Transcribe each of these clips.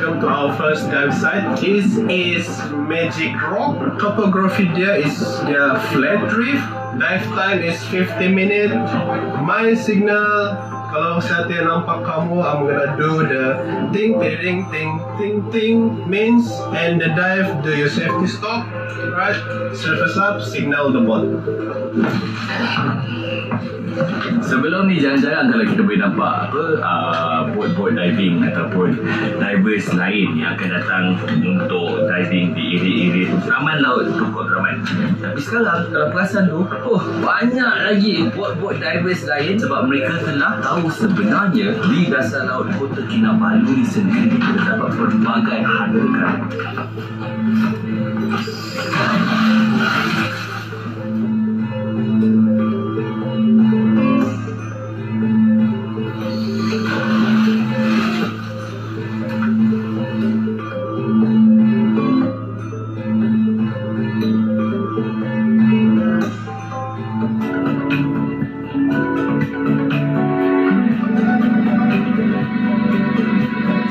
welcome to our first dive site. This is Magic Rock. Topography there is the flat reef. Dive time is 50 minutes. My signal, kalau saya nampak kamu, I'm gonna do the ting ting ting ting ting means, and the dive do your safety stop, right? Surface up, signal the boat. Sebelum ni jarang-jarang kalau kita boleh nampak boat diving ataupun divers lain yang akan datang untuk diving di area-area aman laut Tukar Raman. Tapi sekarang kalau perasan tu, banyak lagi boat divers lain sebab mereka telah tahu sebenarnya di dasar laut Kota Kinabalu ni sendiri terdapat pelbagai harta karun.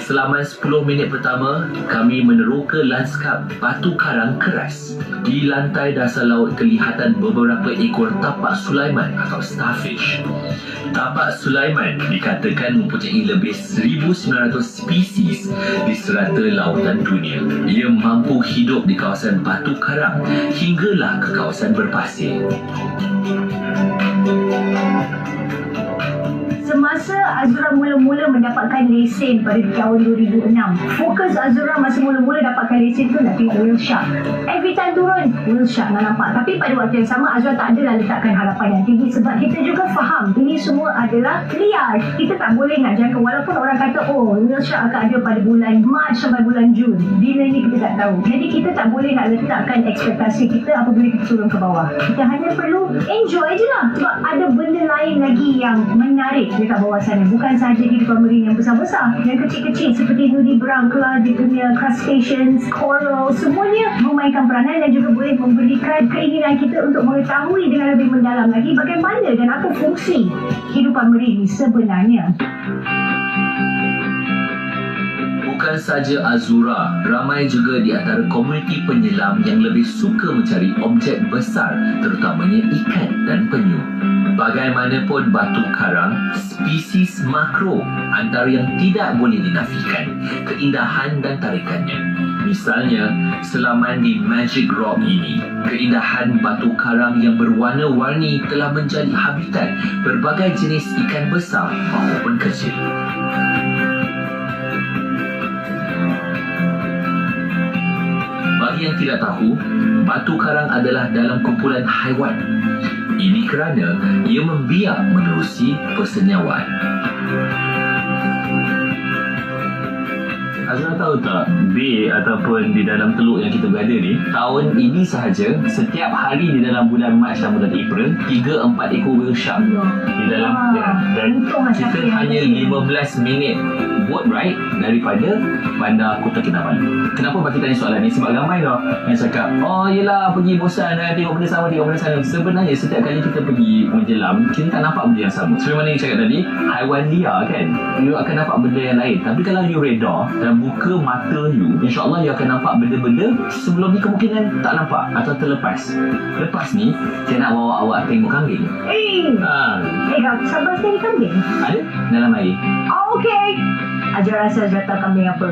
Selama 10 minit pertama, kami meneroka lanskap batu karang keras. Di lantai dasar laut kelihatan beberapa ekor tapak Sulaiman atau starfish. Tapak Sulaiman dikatakan mempunyai lebih 1,900 spesies di serata lautan dunia. Ia mampu hidup di kawasan batu karang hinggalah ke kawasan berpasir. Semasa Azura mula-mula mendapatkan lesen pada tahun 2006, fokus Azura masa mula-mula dapatkan lesen tu nak tengok whale shark. Every time turun, whale shark nak nampak. Tapi pada waktu yang sama, Azura tak adalah letakkan harapan yang tinggi sebab kita juga faham ini semua adalah liar. Kita tak boleh nak jangka, walaupun orang kata whale shark akan ada pada bulan Mac sampai bulan Jun. Bila ni kita tak tahu. Jadi kita tak boleh nak letakkan ekspektasi kita apabila kita turun ke bawah. Kita hanya perlu enjoy je lah sebab ada benda lain lagi yang menarik dekat bawah sana. Bukan sahaja kehidupan marine yang besar-besar, yang kecil-kecil seperti nudibranch lah, dia punya crustaceans, coral, semuanya memainkan peranan dan juga boleh memberikan keinginan kita untuk mengetahui dengan lebih mendalam lagi bagaimana dan apa fungsi kehidupan marine sebenarnya. Bukan saja Azura, ramai juga di antara komuniti penyelam yang lebih suka mencari objek besar, terutamanya ikan dan penyu. Bagaimanapun batu karang, spesies makro antara yang tidak boleh dinafikan keindahan dan tarikannya. Misalnya, selaman di Magic Rock ini, keindahan batu karang yang berwarna-warni telah menjadi habitat berbagai jenis ikan besar maupun kecil. Bagi yang tidak tahu, batu karang adalah dalam kumpulan haiwan. Ini kerana ia membiak menerusi persenyawaan. Azra tahu tak, bay ataupun di dalam teluk yang kita berada ni, tahun ini sahaja, setiap hari di dalam bulan Mac dan bulan April, 3-4 ekor whale shark di dalam dan kita hanya 15 minit boat ride daripada bandar Kota Kinabalu. Kenapa bagi tanya soalan ni? Sebab ramai tau yang cakap, yelah pergi bosan tengok benda sama, tengok benda sama. Sebenarnya setiap kali kita pergi menjelam, kita tak nampak benda yang sama. Seperti mana yang cakap tadi, haiwan liar kan, you akan nampak benda yang lain. Tapi kalau you redar dan buka mata you, insyaAllah you akan nampak benda-benda sebelum ni kemungkinan tak nampak atau terlepas. Lepas ni, saya nak bawa awak tengok kambing. Sabar sekali kambing? Ada dalam air. Okey. Ajar rasa Azra tahu kambing apa.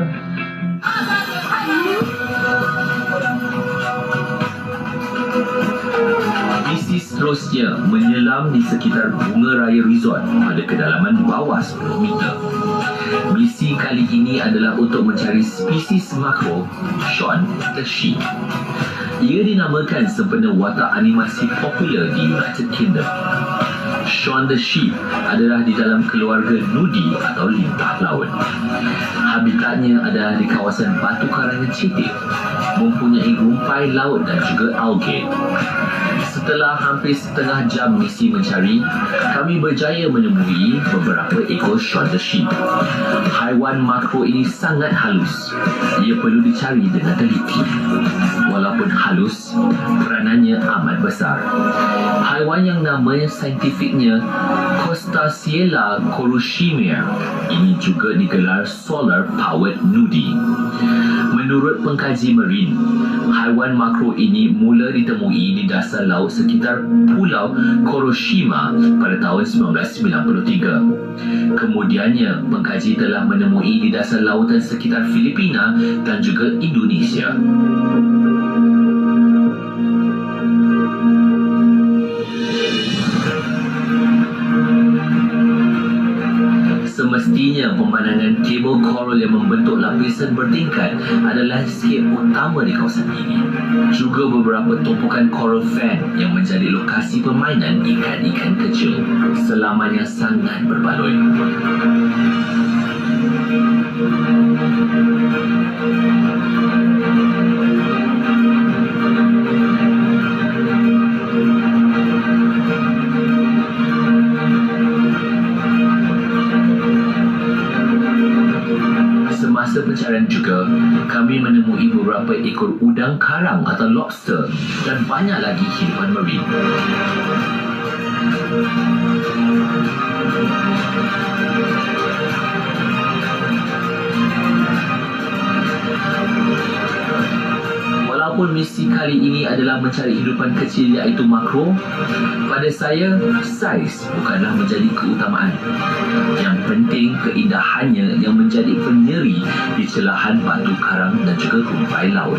Misi seterusnya menyelam di sekitar Bunga Raya Resort pada kedalaman bawah 10 meter. Misi kali ini adalah untuk mencari spesies makro Shaun the Sheep. Ia dinamakan sempena watak animasi popular di United Kingdom. Shaun the Sheep adalah di dalam keluarga nudi atau lintah laut. Habitatnya adalah di kawasan batu karang yang cetek, mempunyai rumpai laut dan juga algae. Setelah hampir setengah jam misi mencari, kami berjaya menemui beberapa ekor Shaun the Sheep. Haiwan makro ini sangat halus. Ia perlu dicari dengan teliti. Walaupun halus, peranannya amat besar. Haiwan yang nama saintifiknya Costaciella coruchimia ini juga digelar solar powered nudie. Menurut pengkaji marine, haiwan makro ini mula ditemui di dasar laut sekitar Pulau Kuroshima pada tahun 1993. Kemudiannya, pengkaji telah menemui di dasar lautan sekitar Filipina dan juga Indonesia. Semestinya pemandangan kabel coral yang membentuk lapisan bertingkat adalah landscape utama di kawasan ini. Juga beberapa tumpukan coral fan yang menjadi lokasi permainan ikan-ikan kecil. Selamanya sangat berbaloi. Semasa pencarian juga, kami menemui beberapa ekor udang karang atau lobster dan banyak lagi hidupan marine. Walaupun misi kali ini adalah mencari hidupan kecil iaitu makro, pada saya, saiz bukanlah menjadi keutamaan. Yang penting keindahannya yang menjadi penyeri di celahan batu karang dan juga rumpai laut.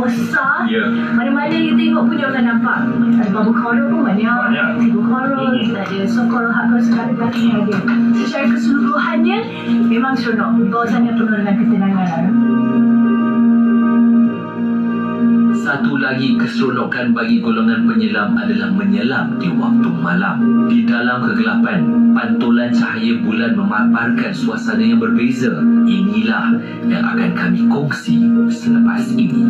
Besar. Ya. Mana-mana you tengok pun you akan nampak. Ada bubble coral pun banyak. Silver coral, kita ada soft coral, hard coral, sekali belakang yang ada. Secara keseluruhannya memang seronok. Di bawah sana penuh dengan ketenangan. Satu lagi keseronokan bagi golongan penyelam adalah menyelam di waktu malam. Di dalam kegelapan, pantulan cahaya bulan memaparkan suasana yang berbeza. Inilah yang akan kami kongsi selepas ini.